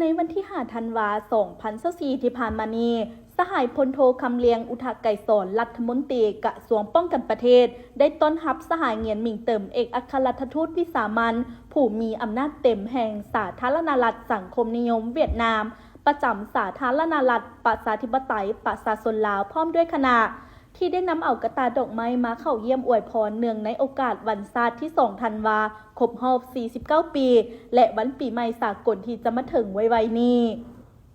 ในวันที่5ธันวาคม2024ที่ผ่านมานี้สหายพลโทคำเลียงอุทาไกรสอนรัฐมนตรีกระทรวงป้องกันประเทศได้ต้อนรับสหายเงียนหมิงเติมเอกอัครราชทูตวิสามัญผู้มีอำนาจเต็มแห่งสาธารณรัฐสังคมนิยมเวียดนามประจำสาธารณรัฐประชาธิปไตยประชาชนลาวพร้อมด้วยคณะที่ได้นำเอากระตาดอกไม้มาเข้าเยี่ยมอวยพรเนื่องในโอกาสวันศาสตร์ที่2ธันวาคมรอบ49 ปีและวันปีใหม่สากลที่จะมาถึงไวๆนี้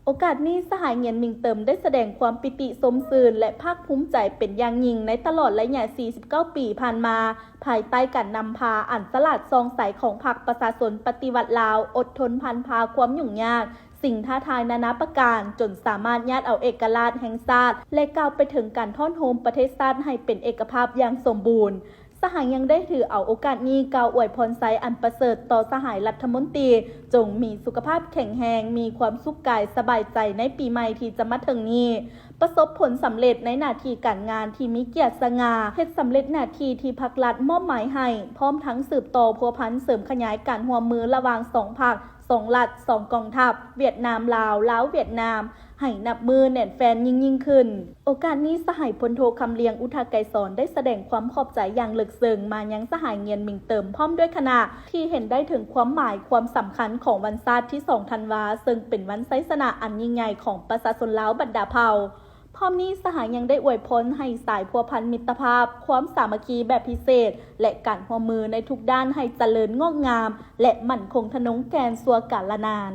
โอกาสนี้สหายเงียนหมิงเติมได้แสดงความปิติสมซื่นและภาคภูมิใจเป็นอย่างยิ่งในตลอดระยะ49 ปีผ่านมาภายใต้การนำพาอันสลัดซองใสของพรรคประชาชนปฏิวัติลาวอดทนพันพาความยุ่งยากสิ่งท้าทายนานาประการจนสามารถญาติเอาเอกราชแห่งชาติและก้าวไปถึงการท่อนโฮมประเทศชาติให้เป็นเอกภาพอย่างสมบูรณ์สหายยังได้ถือเอาโอกาสนี้กล่าวอวยพรไซอันประเสริฐต่อสหายรัฐมนตรีจงมีสุขภาพแข็งแรงมีความสุขกายสบายใจในปีใหม่ที่จะมาถึงนี้ประสบผลสำเร็จในหน้าที่การงานที่มีเกียรติสง่าเฮ็ดสำเร็จหน้าที่ที่พรรครัฐมอบหมายให้พร้อมทั้งสืบต่อพัวพันเสริมขยายการร่วมมือระหว่าง2 พรรค2 รัฐ 2 กองทัพเวียดนามลาวลาวเวียดนามให้นับมือแน่นแฟนยิ่งขึ้นโอกาสนี้สหายพลโทคำเลียงอุทาไกรสอนได้แสดงความขอบใจอย่างลึกซึ้งมายังสหายเงียนหมิงเติมพร้อมด้วยคณะที่เห็นได้ถึงความหมายความสำคัญของวันศาสตร์ที่2ธันวาซึ่งเป็นวันไสสนะอันยิ่งใหญ่ของประชาชนลาวบรรดาเผ่าพร้อมนี้สหายยังได้อวยพรให้สายพัวพันมิตรภาพความสามัคคีแบบพิเศษและการร่วมมือในทุกด้านให้เจริญงอกงามและมั่นคงทะนงแกนสัวกาลนาน